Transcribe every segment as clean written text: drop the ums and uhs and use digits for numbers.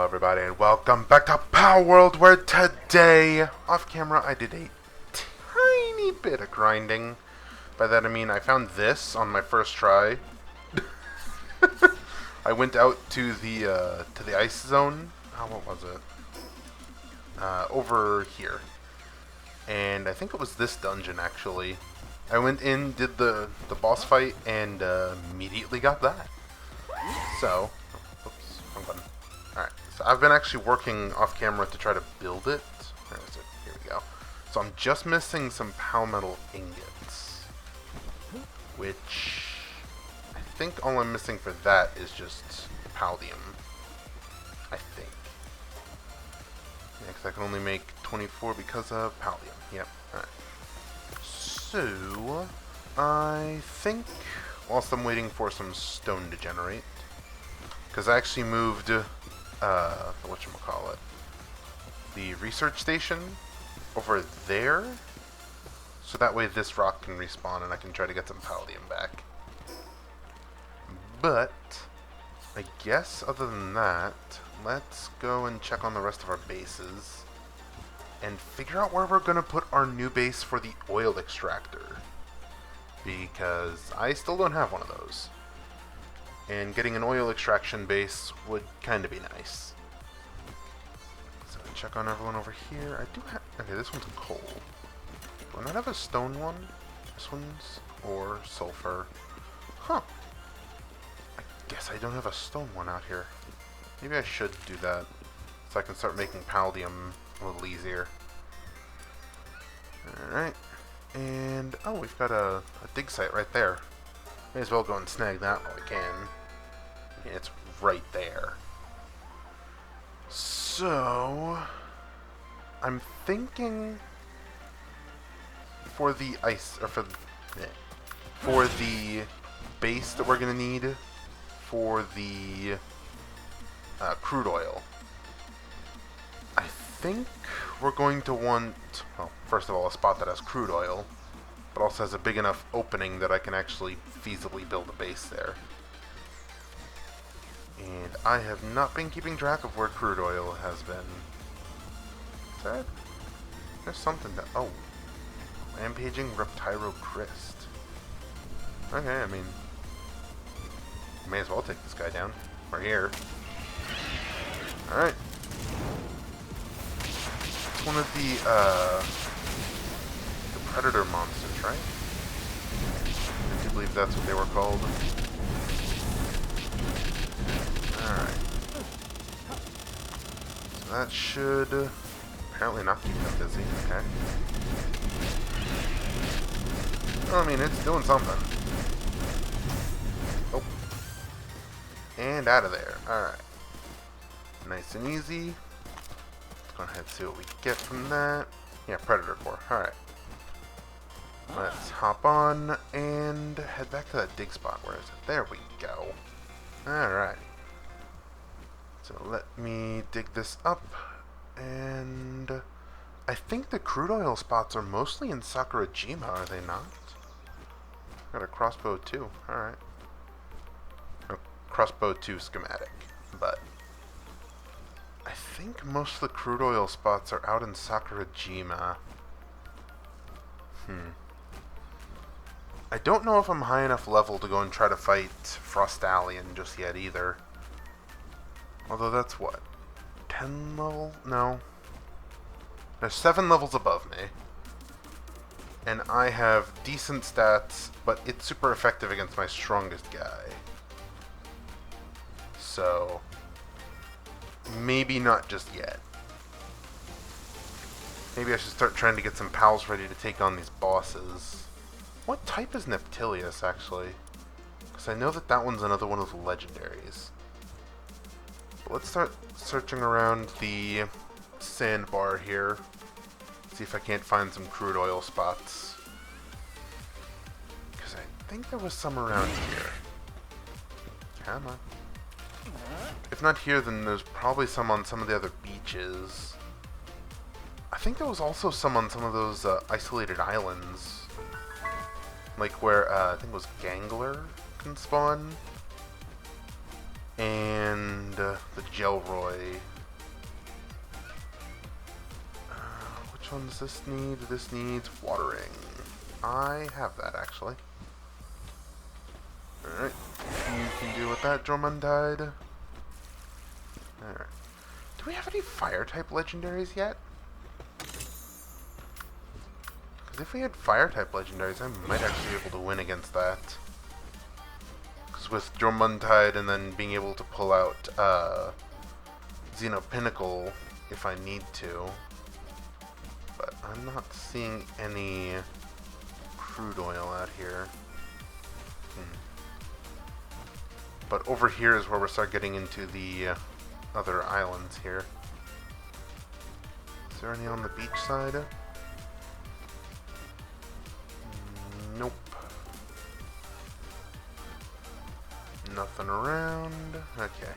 everybody, and welcome back to Palworld, where today, off camera, I did a tiny bit of grinding. By that I mean I found this on my first try. I went out to the ice zone. Oh, what was it? Over here. And I think it was this dungeon, actually. I went in, did the boss fight, and immediately got that. So, oops, wrong button. Alright, so I've been actually working off camera to try to build it. Where is it? Here we go. So I'm just missing some Palmetal ingots. Which, I think all I'm missing for that is just Paldium. I think. Yeah, because I can only make 24 because of Paldium. Yep, alright. So, I think, whilst I'm waiting for some stone to generate, because I actually moved, whatchamacallit, the research station over there, so that way this rock can respawn and I can try to get some Paldium back. But, I guess other than that, let's go and check on the rest of our bases and figure out where we're going to put our new base for the oil extractor, because I still don't have one of those. And getting an oil extraction base would kind of be nice. So check on everyone over here. I do have... Okay, this one's coal. Do I not have a stone one? This one's ore, sulfur. Huh. I guess I don't have a stone one out here. Maybe I should do that, so I can start making Paldium a little easier. Alright. And, oh, we've got a dig site right there. May as well go and snag that while we can. I mean, it's right there. So, I'm thinking for the ice, or for the base that we're gonna need for the crude oil. I think we're going to want, well, first of all, a spot that has crude oil, but also has a big enough opening that I can actually feasibly build a base there. And I have not been keeping track of where crude oil has been. Is that? There's something that... Oh. Rampaging Reptyrocryst. Okay, I mean... may as well take this guy down. We're here. Alright. It's one of the predator monsters, right? I do believe that's what they were called. Alright. So that should apparently not keep them busy. Okay. Well, I mean, it's doing something. Oh. And out of there. Alright. Nice and easy. Let's go ahead and see what we get from that. Yeah, predator core. Alright. Let's hop on and head back to that dig spot. Where is it? There we go. Alright. So let me dig this up. And I think the crude oil spots are mostly in Sakurajima, are they not? Got a crossbow too. Alright. Crossbow 2 schematic. But I think most of the crude oil spots are out in Sakurajima. I don't know if I'm high enough level to go and try to fight Frostallion just yet either. Although that's what? 10 level? No. There's 7 levels above me. And I have decent stats, but it's super effective against my strongest guy. So, maybe not just yet. Maybe I should start trying to get some pals ready to take on these bosses. What type is Neptilius, actually? Because I know that that one's another one of the legendaries. But let's start searching around the sandbar here. See if I can't find some crude oil spots. Because I think there was some around here. Come on. If not here, then there's probably some on some of the other beaches. I think there was also some on some of those isolated islands. Like where, I think it was Gangler can spawn. And the Gelroy Which one does this need? This needs watering. I have that, actually. Alright. You can deal with that, Jormungandr. Alright. Do we have any fire-type legendaries yet? Because if we had fire-type legendaries, I might actually be able to win against that. Because with Jormungandr and then being able to pull out Xeno Pinnacle if I need to. But I'm not seeing any crude oil out here. But over here is where we start getting into the other islands here. Is there any on the beach side? Nope. Nothing around. Okay.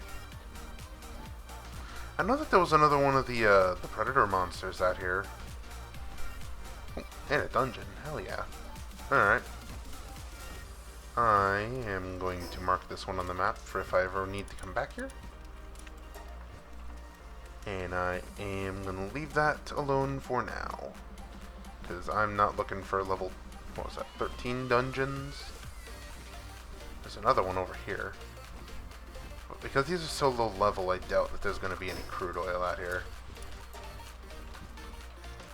I know that there was another one of the predator monsters out here. Oh, and a dungeon. Hell yeah. Alright. I am going to mark this one on the map for if I ever need to come back here. And I am going to leave that alone for now. Because I'm not looking for level, what was that, 13 dungeons? There's another one over here. But because these are so low level, I doubt that there's going to be any crude oil out here.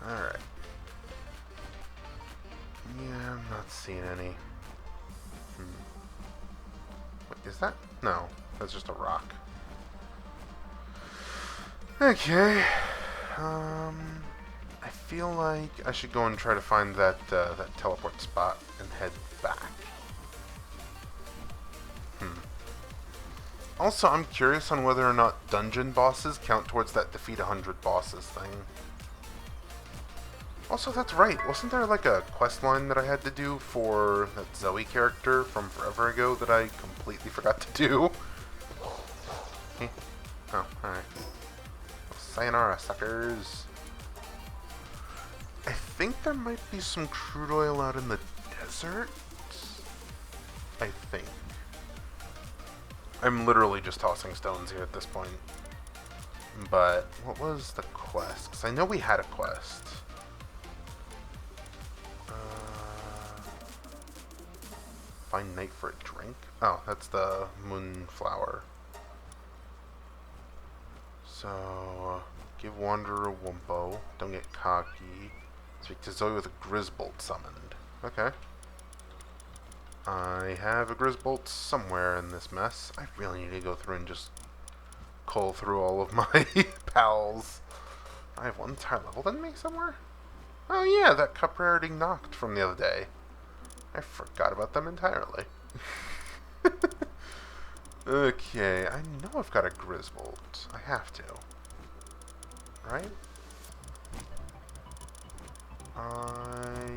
Alright. Yeah, I'm not seeing any. Wait, is that? No, that's just a rock. Okay. I feel like I should go and try to find that that teleport spot and head back. Also, I'm curious on whether or not dungeon bosses count towards that defeat 100 bosses thing. Also, that's right. Wasn't there like a quest line that I had to do for that Zoe character from forever ago that I completely forgot to do? Eh. Oh, alright. Sayonara, suckers. I think there might be some crude oil out in the desert. I think. I'm literally just tossing stones here at this point. But what was the quest? Because I know we had a quest. Find night for a drink? Oh, that's the moonflower. So, give Wanderer a Wumpo. Don't get cocky. Speak to Zoe with a Grisbolt summoned. Okay. I have a Grisbolt somewhere in this mess. I really need to go through and just cull through all of my pals. I have one entire level than me somewhere? Oh yeah, that cup rarity knocked from the other day. I forgot about them entirely. Okay, I know I've got a Grisbolt. I have to. Right?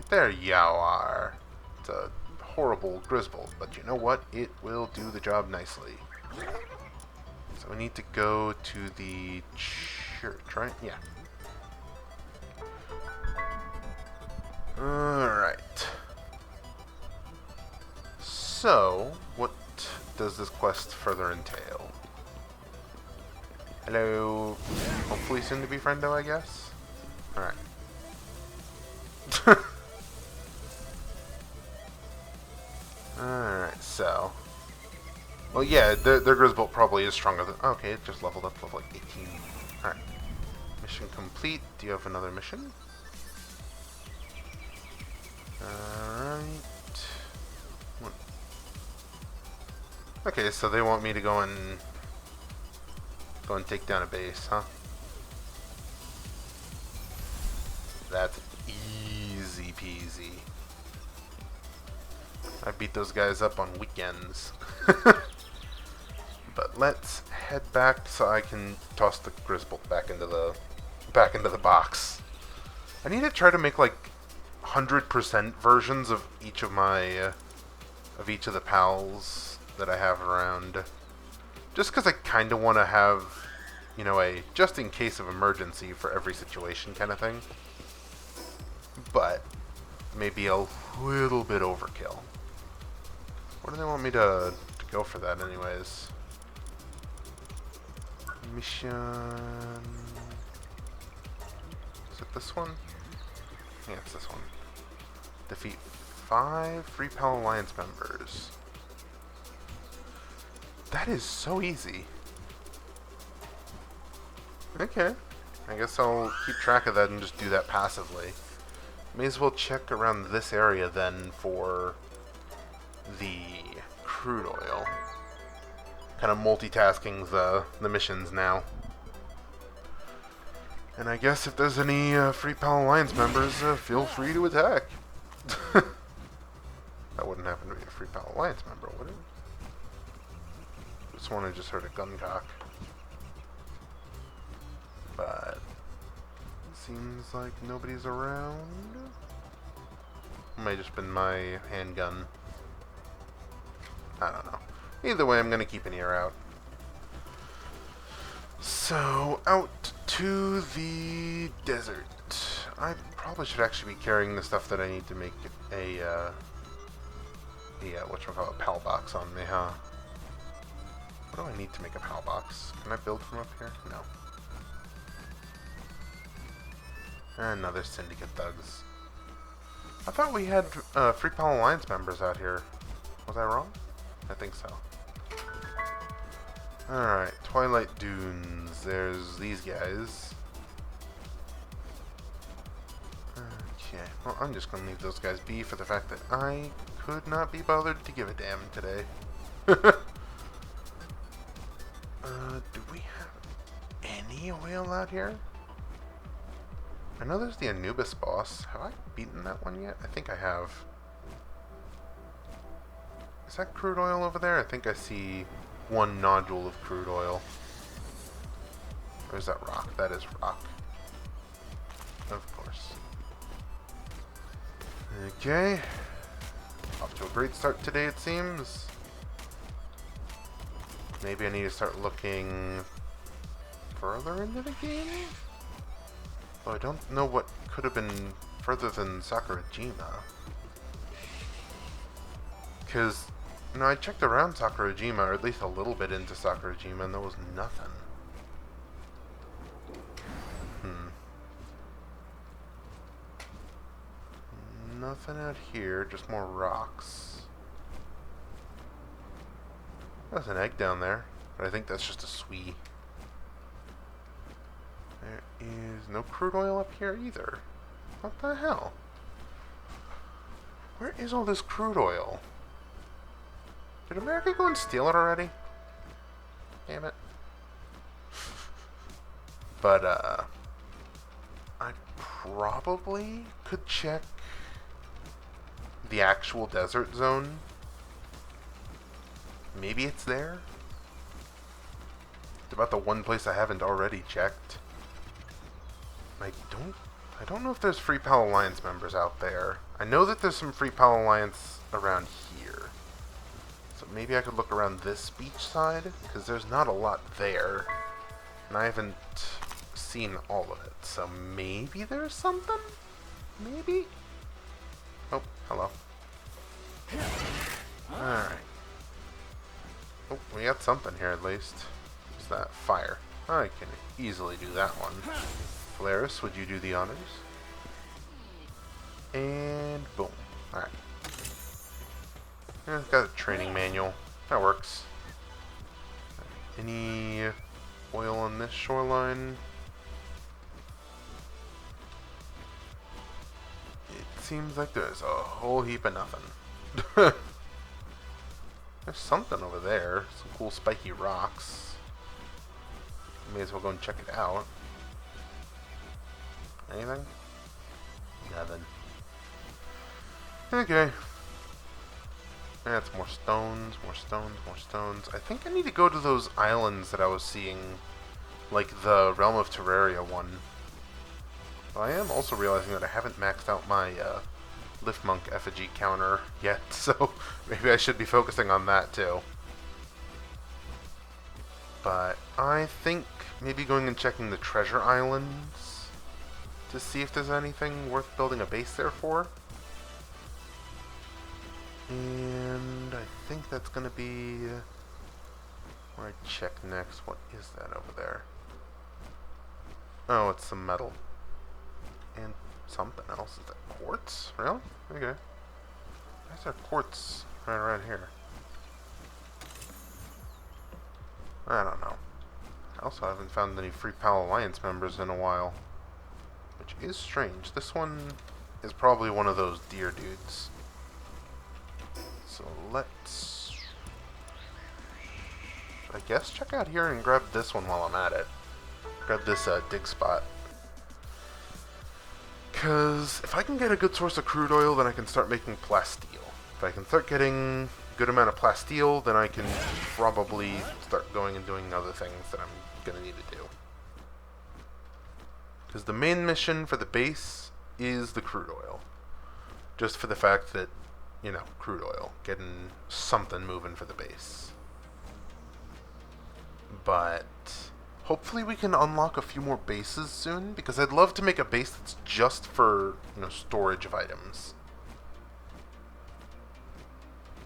There you are. It's a horrible Grisbolt, but you know what? It will do the job nicely. So we need to go to the church, right? Yeah. Alright. So, what does this quest further entail? Hello. Hopefully soon to be friendo, I guess? Alright. Alright, so. Well, yeah, their Grisbolt probably is stronger than. Okay, it just leveled up to level like 18. Alright. Mission complete. Do you have another mission? Alright. Okay, so they want me to go and take down a base, huh? That's easy peasy. I beat those guys up on weekends. But let's head back so I can toss the Grisbolt back into the box. I need to try to make like 100% versions of each of my each of the pals that I have around. Just because I kind of want to have, you know, a just in case of emergency for every situation kind of thing. But maybe a little bit overkill. Where do they want me to go for that anyways? Mission... Is it this one? Yeah, it's this one. Defeat 5 Free Pal Alliance members. That is so easy. Okay. I guess I'll keep track of that and just do that passively. May as well check around this area then for the crude oil. Kind of multitasking the missions now. And I guess if there's any Free Pal Alliance members, feel free to attack. That wouldn't happen to be a Free Pal Alliance member, would it? This one I just heard a gun cock. But it seems like nobody's around. Might have just been my handgun. I don't know. Either way, I'm gonna keep an ear out. So, out to the desert. I probably should actually be carrying the stuff that I need to make a whatchamacallit, PAL box on me, huh? What do I need to make a PAL box? Can I build from up here? No. Another Syndicate thugs. I thought we had Free Pal Alliance members out here. Was I wrong? I think so. Alright, Twilight Dunes. There's these guys. Okay, well, I'm just gonna leave those guys be for the fact that I could not be bothered to give a damn today. Do we have any oil out here? I know there's the Anubis boss. Have I beaten that one yet? I think I have. Is that crude oil over there? I think I see one nodule of crude oil. Or is that rock? That is rock. Of course. Okay. Off to a great start today, it seems. Maybe I need to start looking further into the game? Though I don't know what could have been further than Sakurajima. Because, you know, I checked around Sakurajima, or at least a little bit into Sakurajima, and there was nothing. Nothing out here, just more rocks. There's an egg down there, but I think that's just a swee. There is no crude oil up here either. What the hell? Where is all this crude oil? Did America go and steal it already? Damn it. But, I probably could check the actual desert zone. Maybe it's there? It's about the one place I haven't already checked. I don't know if there's Free Pal Alliance members out there. I know that there's some Free Pal Alliance around here. So maybe I could look around this beach side, because there's not a lot there. And I haven't seen all of it. So maybe there's something? Maybe? Oh, hello. Alright. Oh, we got something here at least. What's that? Fire. I can easily do that one. Polaris, would you do the honors? And boom. Alright. Yeah, it's got a training manual. That works. Any oil on this shoreline? It seems like there's a whole heap of nothing. There's something over there. Some cool spiky rocks. May as well go and check it out. Anything? Nothing. Okay. That's more stones, more stones, more stones. I think I need to go to those islands that I was seeing, like the Realm of Terraria one. But I am also realizing that I haven't maxed out my Lift Monk effigy counter yet, so maybe I should be focusing on that too. But I think maybe going and checking the treasure islands to see if there's anything worth building a base there for. And I think that's going to be where I check next. What is that over there? Oh, it's some metal. something else. Is that quartz? Really? Okay. There's our quartz right around here. I don't know. I also haven't found any Free Pal Alliance members in a while. Which is strange. This one is probably one of those deer dudes. So let's, I guess, check out here and grab this one while I'm at it. Grab this dig spot. Because if I can get a good source of crude oil, then I can start making plasteel. If I can start getting a good amount of plasteel, then I can probably start going and doing other things that I'm going to need to do. Because the main mission for the base is the crude oil. Just for the fact that, you know, crude oil. Getting something moving for the base. But hopefully we can unlock a few more bases soon, because I'd love to make a base that's just for, you know, storage of items.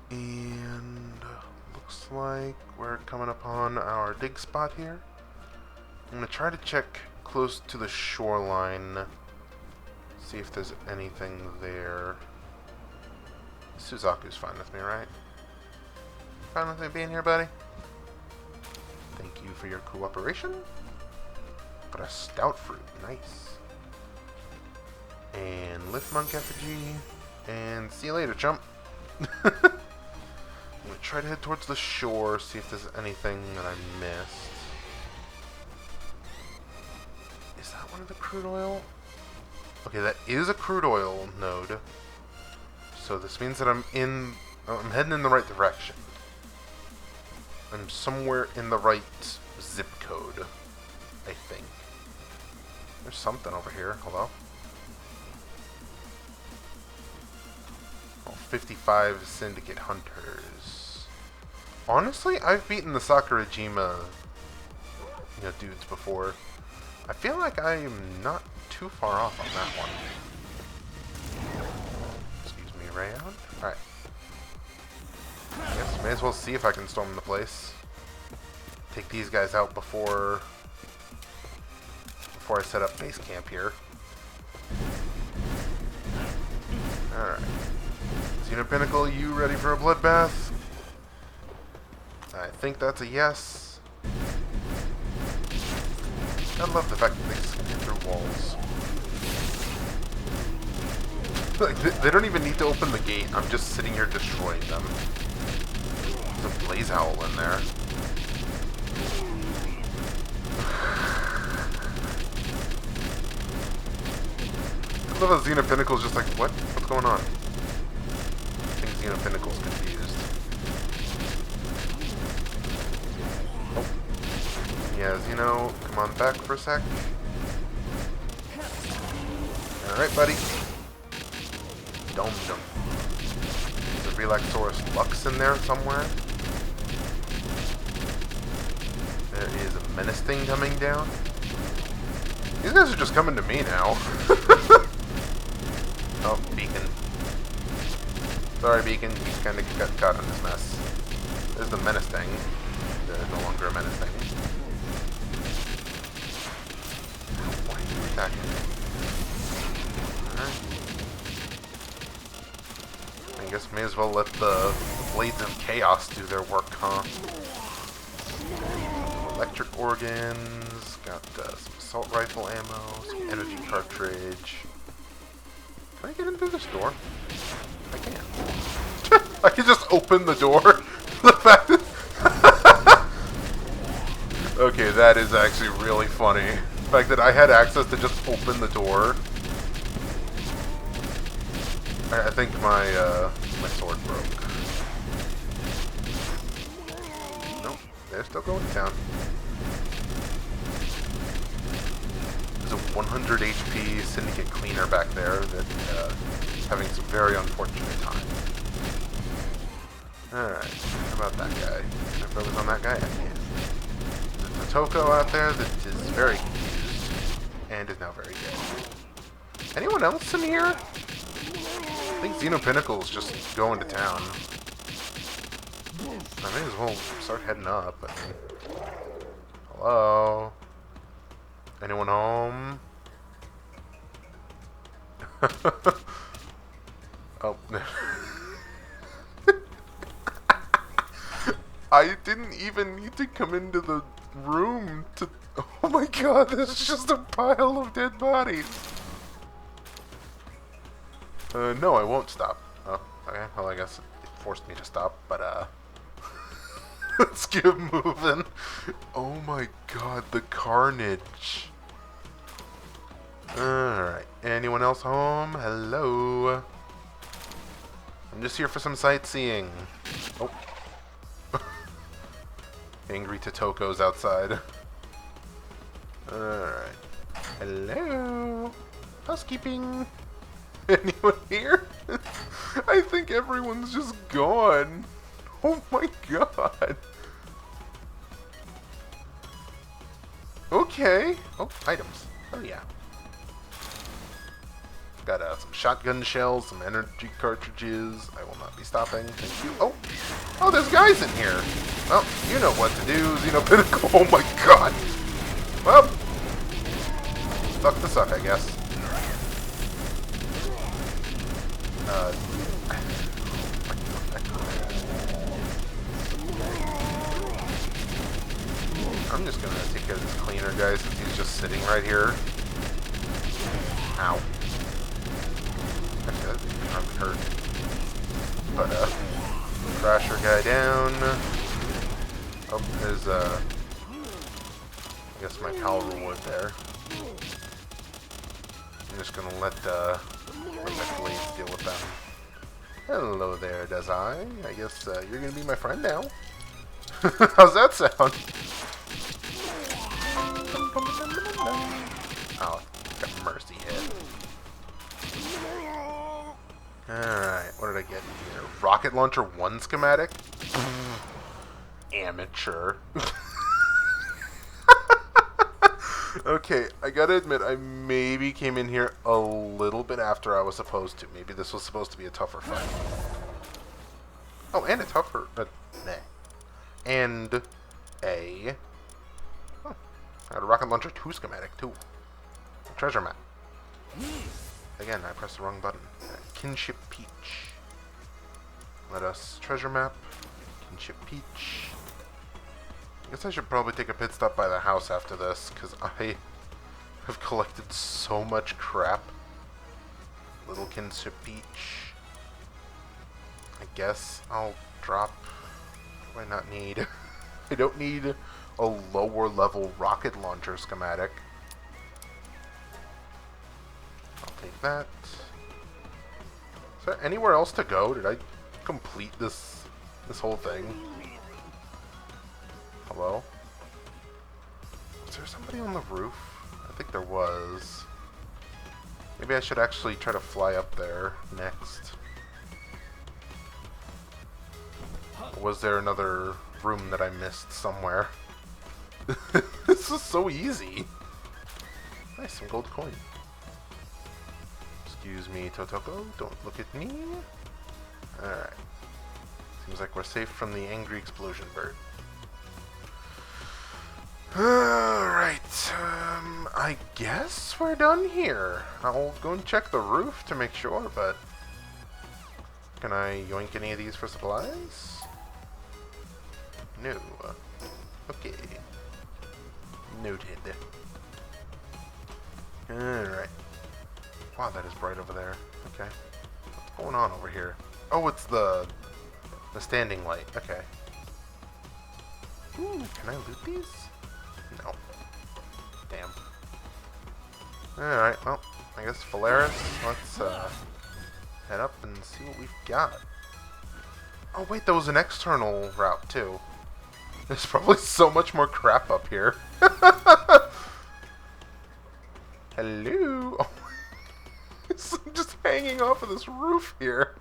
And looks like we're coming upon our dig spot here. I'm going to try to check close to the shoreline, see if there's anything there. Suzaku's fine with me, right? Fine with me being here, buddy? Thank you for your cooperation. Got a stout fruit, nice. And lift monk effigy, and see you later, chump. I'm gonna try to head towards the shore, see if there's anything that I missed. Is that one of the crude oil? Okay, that is a crude oil node. So this means that I'm heading in the right direction. I'm somewhere in the right zip code, I think. There's something over here. Hello? Oh, 55 Syndicate Hunters. Honestly, I've beaten the Sakurajima, you know, dudes before. I feel like I am not too far off on that one. Excuse me, Rayon. Alright. I guess may as well see if I can storm the place. Take these guys out before I set up base camp here. Alright. Xeno Pinnacle, you ready for a bloodbath? I think that's a yes. I love the fact that they scan through walls. Like, they don't even need to open the gate. I'm just sitting here destroying them. There's a blaze owl in there. I love how Xeno Pinnacle's just like, what? What's going on? I think Xeno Pinnacle's confused. Oh. Yeah, Xeno, come on back for a sec. Alright, buddy. Dome. There's a Relaxaurus Lux in there somewhere. There is a Menace thing coming down. These guys are just coming to me now. Oh, Beacon. Sorry, Beacon. You kind of got caught in this mess. There's the Menace thing. There's no longer a Menace thing. Why are you attacking me? Alright. I guess may as well let the Blades of Chaos do their work, huh? Electric organs. Got some assault rifle ammo. Some energy cartridge. Can I get in through this door? I can. I can just open the door. The fact that okay, that is actually really funny. The fact that I had access to just open the door. I think my my sword broke. Nope, they're still going to town. There's a 100 HP Syndicate Cleaner back there that is having some very unfortunate time. Alright, how about that guy? Can I focus on that guy? I can. There's a Toko out there that is very confused and is now very dead. Anyone else in here? I think Xeno Pinnacle's just going to town. I may as well start heading up. I mean, hello? Anyone home? Oh. I didn't even need to come into the room to... Oh my god, there's just a pile of dead bodies. No, I won't stop. Oh, okay. Well, I guess it forced me to stop, but, let's keep moving. Oh my god, the carnage. Alright. Anyone else home? Hello? I'm just here for some sightseeing. Oh. Angry Totoko's outside. Alright. Hello? Housekeeping? Anyone here? I think everyone's just gone. Oh my god. Okay. Oh, items. Oh yeah. Got some shotgun shells, some energy cartridges. I will not be stopping. Thank you. Oh! Oh, there's guys in here! Well, you know what to do, Xenopinnacle. Oh my god! Well, suck to suck, I guess. I'm just gonna take care of this cleaner guy since he's just sitting right here. Ow. Actually, that didn't hardly hurt. But, Crasher guy down. Oh, there's, I guess my Palworld there. I'm just gonna let the blades deal with them. Hello there, Dazai. I guess, you're gonna be my friend now. How's that sound? Oh, got mercy hit. Alright, what did I get here? Rocket launcher 1 schematic? Amateur. Okay, I gotta admit, I maybe came in here a little bit after I was supposed to. Maybe this was supposed to be a tougher fight. Oh, and a tougher... nah. And a... Oh, I got a rocket launcher 2 schematic, too. A treasure map. Again, I pressed the wrong button. Kinship Peach. Let us treasure map. Kinship Peach. I guess I should probably take a pit stop by the house after this, because I have collected so much crap. Little Kinship Peach. I guess I'll drop... What do I not need? I don't need a lower level rocket launcher schematic. I'll take that. Is there anywhere else to go? Did I complete this whole thing? Hello? Was there somebody on the roof? I think there was. Maybe I should actually try to fly up there next. Or was there another room that I missed somewhere? This is so easy. Nice, some gold coin. Excuse me, Totoko. Don't look at me. Alright. Seems like we're safe from the angry explosion bird. Alright, I guess we're done here. I'll go and check the roof to make sure, but... Can I yoink any of these for supplies? No. Okay. Noted. Alright. Wow, that is bright over there. Okay. What's going on over here? Oh, it's the standing light. Okay. Ooh, can I loot these? No. Damn. Alright, well, I guess Phalaris, let's head up and see what we've got. Oh wait, there was an external route too. There's probably so much more crap up here. Hello? Oh, it's just hanging off of this roof here.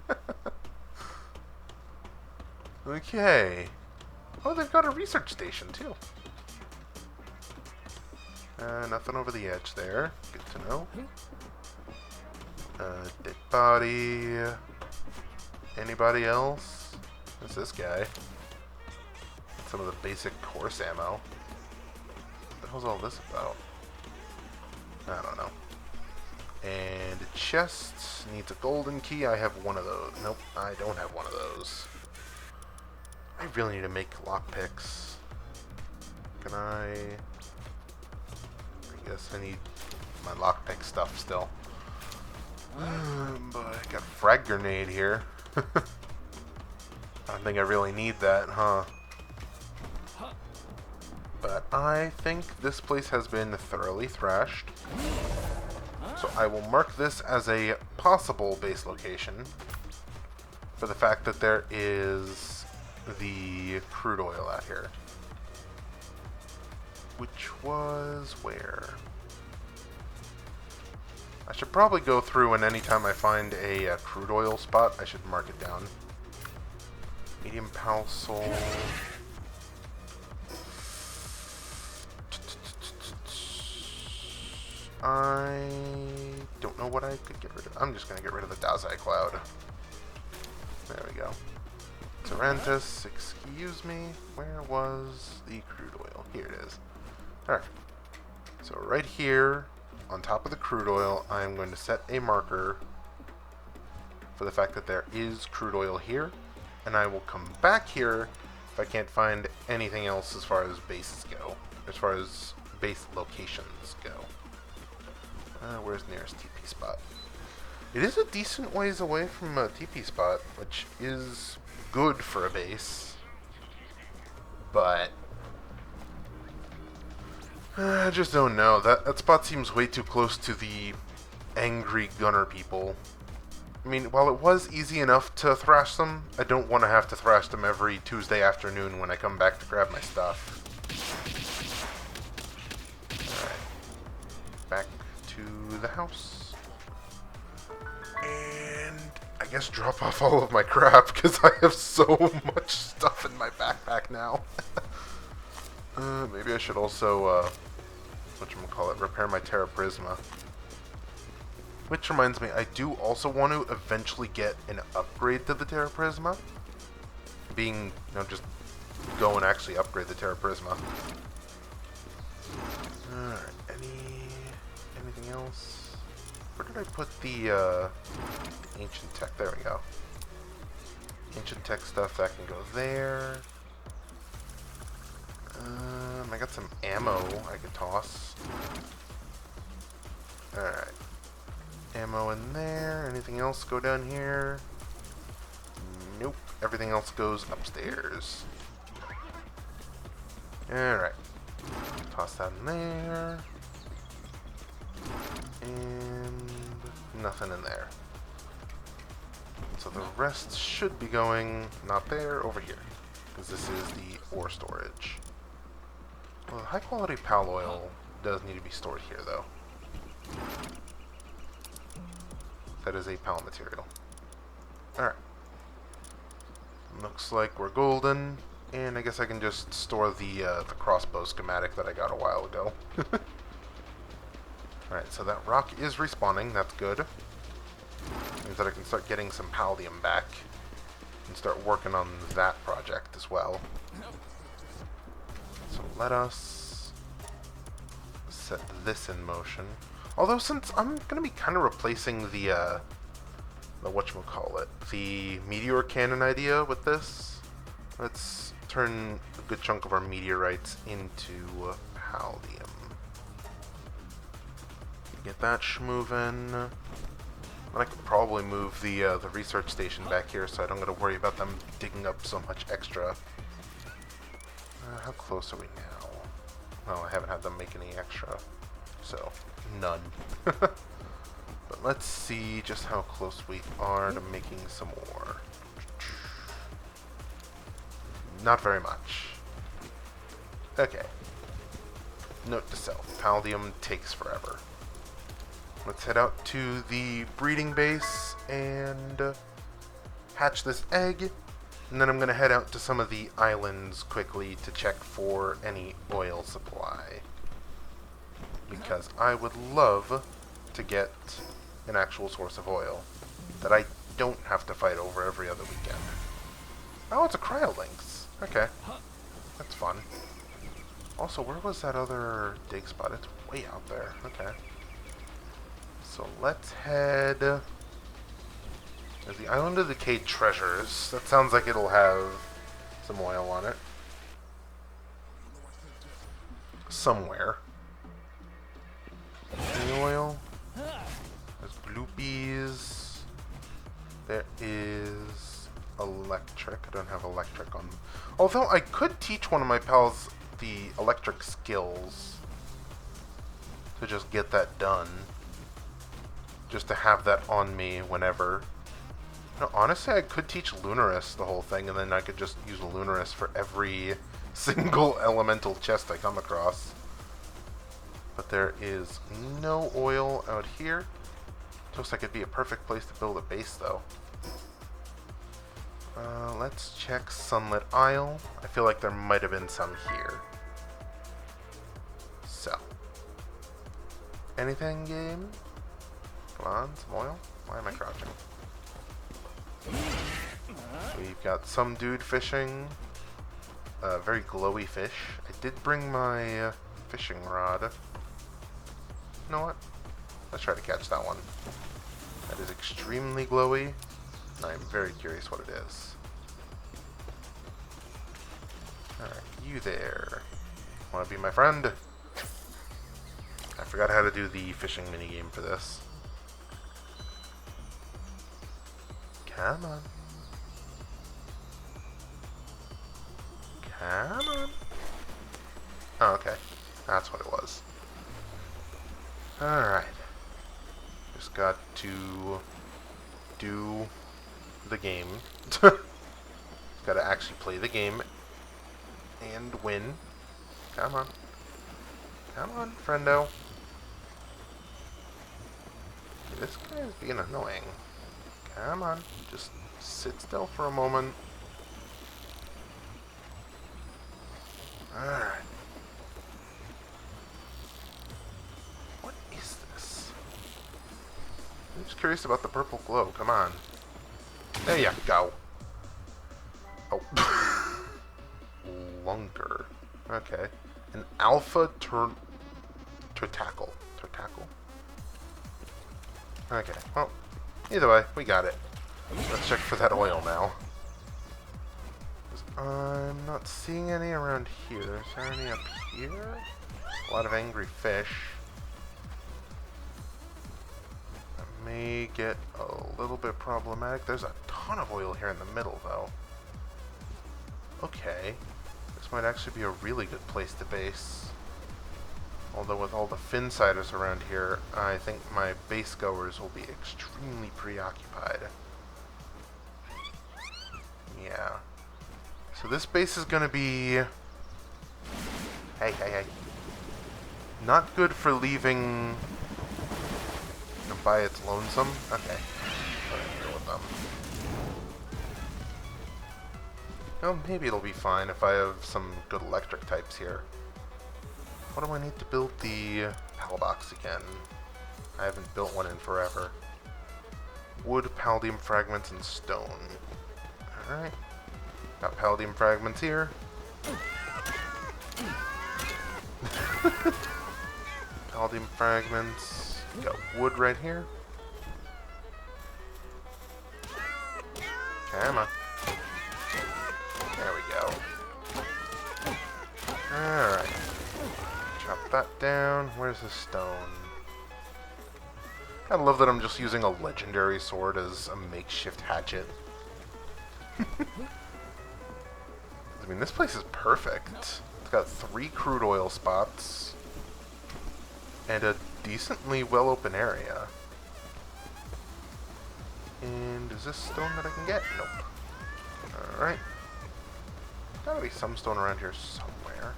Okay. Oh, they've got a research station too. Nothing over the edge there. Good to know. Dead body. Anybody else? Who's this guy? Some of the basic course ammo. What the hell's all this about? I don't know. And a chest needs a golden key. I have one of those. Nope, I don't have one of those. I really need to make lockpicks. Can I guess I need my lockpick stuff still. But I got frag grenade here. I don't think I really need that, huh? But I think this place has been thoroughly thrashed. So I will mark this as a possible base location for the fact that there is the crude oil out here. Which was where? I should probably go through, and anytime I find a crude oil spot, I should mark it down. Medium pal soul. I don't know what I could get rid of. I'm just going to get rid of the Dazai cloud. There we go. Tarantus, excuse me. Where was the crude oil? Here it is. Alright. So right here, on top of the crude oil, I'm going to set a marker for the fact that there is crude oil here. And I will come back here if I can't find anything else as far as bases go. As far as base locations go. Where's the nearest TP spot? It is a decent ways away from a TP spot, which is good for a base. But I just don't know. That spot seems way too close to the angry gunner people. I mean, while it was easy enough to thrash them, I don't want to have to thrash them every Tuesday afternoon when I come back to grab my stuff. Alright. Back to the house. And I guess drop off all of my crap, because I have so much stuff in my backpack now. Maybe I should also, whatchamacallit, repair my Terra Prisma. Which reminds me, I do also want to eventually get an upgrade to the Terra Prisma. Being, just go and actually upgrade the Terra Prisma. Alright, anything else? Where did I put the ancient tech? There we go. Ancient tech stuff, that can go there. I got some ammo I could toss. Alright. Ammo in there. Anything else go down here? Nope. Everything else goes upstairs. Alright. Toss that in there. And nothing in there. So the rest should be going, not there, over here. Because this is the ore storage. Well, high quality pal oil does need to be stored here, though. That is a pal material. Alright. Looks like we're golden. And I guess I can just store the crossbow schematic that I got a while ago. Alright, so that rock is respawning. That's good. Means that I can start getting some paldium back. And start working on that project as well. So let us set this in motion. Although since I'm going to be kind of replacing the whatchamacallit, the meteor cannon idea with this, let's turn a good chunk of our meteorites into paldium. Get that schmovin'. And I could probably move the research station back here so I don't got to worry about them digging up so much extra. How close are we now? Oh, I haven't had them make any extra, so none. But let's see just how close we are to making some more. Not very much. Okay. Note to self, paldium takes forever. Let's head out to the breeding base and hatch this egg. And then I'm going to head out to some of the islands quickly to check for any oil supply. Because I would love to get an actual source of oil that I don't have to fight over every other weekend. Oh, it's a cryolynx. Okay. That's fun. Also, where was that other dig spot? It's way out there. Okay. So let's head... There's the Island of Decayed Treasures. That sounds like it'll have some oil on it. Somewhere. Any oil? There's gloopies. There is electric. I don't have electric on. Although I could teach one of my pals the electric skills to just get that done. Just to have that on me whenever. No, honestly, I could teach Lunaris the whole thing, and then I could just use Lunaris for every single elemental chest I come across. But there is no oil out here. Looks like it'd be a perfect place to build a base, though. Let's check Sunlit Isle. I feel like there might have been some here. So. Anything, game? Come on, some oil? Why am I crouching? We've got some dude fishing. Very glowy fish. I did bring my fishing rod. You know what? Let's try to catch that one. That is extremely glowy. I'm very curious what it is. Alright, you there. Wanna be my friend? I forgot how to do the fishing minigame for this. Come on. Come on. Oh, okay. That's what it was. Alright. Just got to do the game. Gotta actually play the game and win. Come on. Come on, friendo. This guy is being annoying. Come on. Just sit still for a moment. Alright. What is this? I'm just curious about the purple glow. Come on. There you go. Oh. Lunker. Okay. An alpha turtackle. Turtackle? Okay. Well, either way, we got it. Let's check for that oil now. I'm not seeing any around here. Is there any up here? A lot of angry fish. That may get a little bit problematic. There's a ton of oil here in the middle, though. Okay. This might actually be a really good place to base. Although with all the Finsiders around here, I think my base goers will be extremely preoccupied. Yeah. So this base is going to be... Hey. Not good for leaving by its lonesome. Okay. I'll deal with them. Well, maybe it'll be fine if I have some good electric types here. What do I need to build the PAL box again? I haven't built one in forever. Wood, palladium fragments, and stone. Alright. Got palladium fragments here. Palladium fragments. Got wood right here. Come on. There we go. Alright. Chop that down. Where's the stone? I love that I'm just using a legendary sword as a makeshift hatchet. I mean, this place is perfect. It's got 3 crude oil spots and a decently well open area. And is this stone that I can get? Nope. Alright. Gotta be some stone around here somewhere.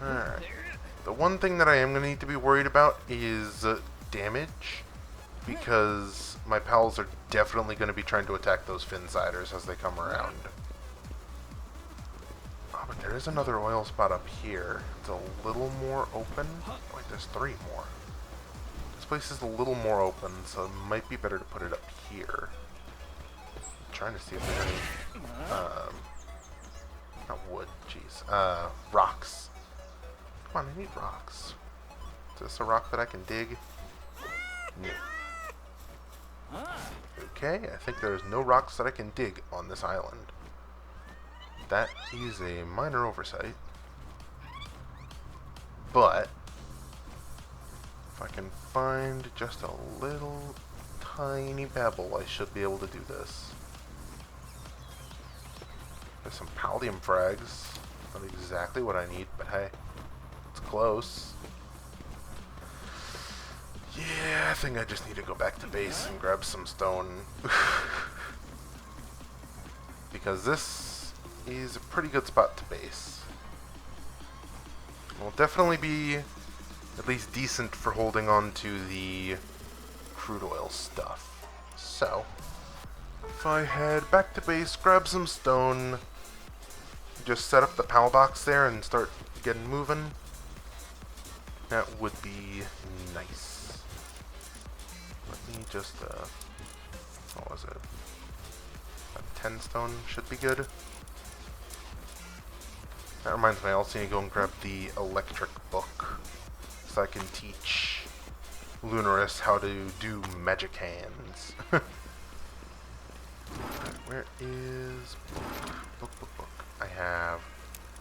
Alright. The one thing that I am going to need to be worried about is damage, because my pals are definitely going to be trying to attack those Finsiders as they come around. Oh, but there is another oil spot up here. It's a little more open. Wait, there's 3 more. This place is a little more open, so it might be better to put it up here. I'm trying to see if there's any... not wood, jeez. Rocks. Come on, I need rocks. Is this a rock that I can dig? No. Okay, I think there's no rocks that I can dig on this island. That is a minor oversight. But if I can find just a little tiny pebble, I should be able to do this. There's some paldium frags. Not exactly what I need, but hey, it's close. Yeah, I think I just need to go back to base and grab some stone. Because this is a pretty good spot to base. Will definitely be at least decent for holding on to the crude oil stuff. So, if I head back to base, grab some stone, just set up the PAL box there and start getting moving, that would be nice. Let me just, what was it? A 10 stone should be good. That reminds me, I also need to go and grab the electric book, so I can teach Lunaris how to do magic hands. Where is book? I have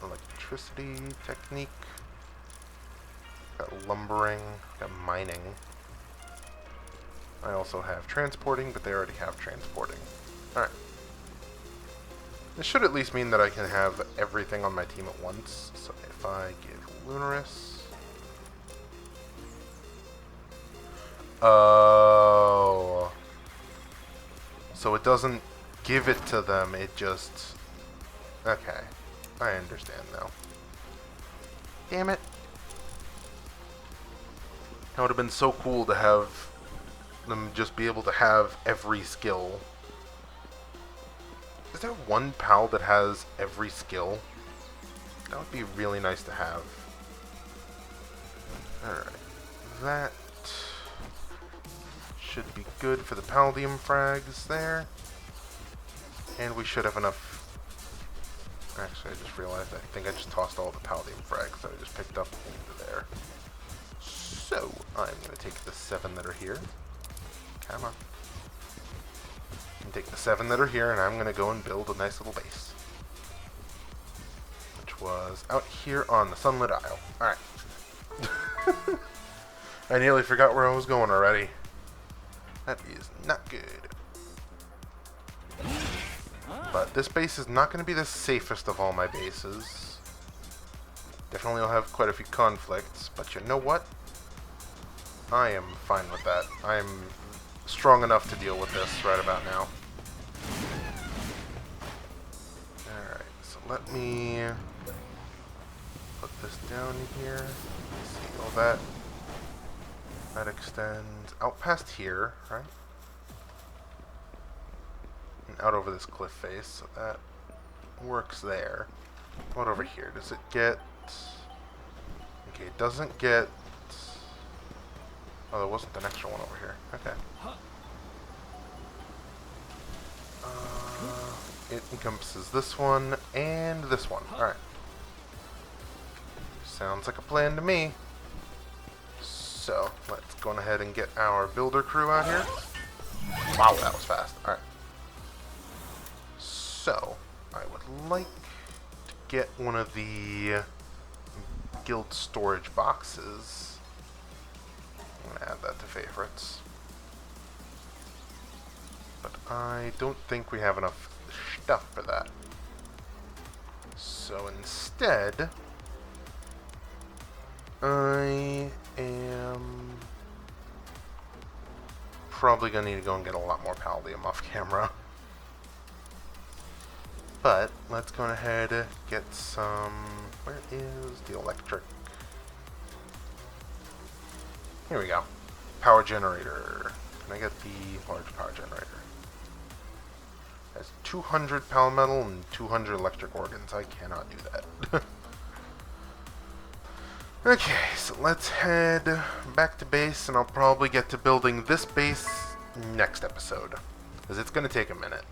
electricity technique, got lumbering, got mining. I also have transporting, but they already have transporting. Alright. This should at least mean that I can have everything on my team at once. So if I give Lunaris... Oh. So it doesn't give it to them, it just... Okay. I understand now. Damn it. That would have been so cool to have them just be able to have every skill. Is there one PAL that has every skill? That would be really nice to have. Alright. That should be good for the paldium frags there. And we should have enough. Actually, I just realized I think I just tossed all the paldium frags that I just picked up into there. So, I'm going to take the 7 that are here. Come on. And take the 7 that are here, and I'm going to go and build a nice little base. Which was out here on the Sunlit Isle. Alright. I nearly forgot where I was going already. That is not good. But this base is not going to be the safest of all my bases. Definitely will have quite a few conflicts, but you know what? I am fine with that. I am strong enough to deal with this right about now. Alright, so let me put this down here. Let's see, all that extends out past here, right? And out over this cliff face, so that works there. What over here? Does it get... Okay, it doesn't get... Oh, there wasn't an extra one over here. Okay. It encompasses this one and this one. Alright. Sounds like a plan to me. So, let's go on ahead and get our builder crew out here. Wow, that was fast. Alright. So, I would like to get one of the guild storage boxes. I'm going to add that to favorites. But I don't think we have enough stuff for that. So instead, I am probably going to need to go and get a lot more paldium off camera. But let's go ahead and get some... Where is the electric? Here we go. Power generator. Can I get the large power generator? It has 200 pal metal and 200 electric organs. I cannot do that. Okay, so let's head back to base, and I'll probably get to building this base next episode, because it's going to take a minute.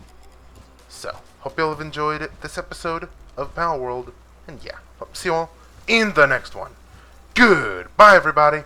So, hope you all have enjoyed this episode of Palworld, and yeah, hope to see you all in the next one. Goodbye, everybody!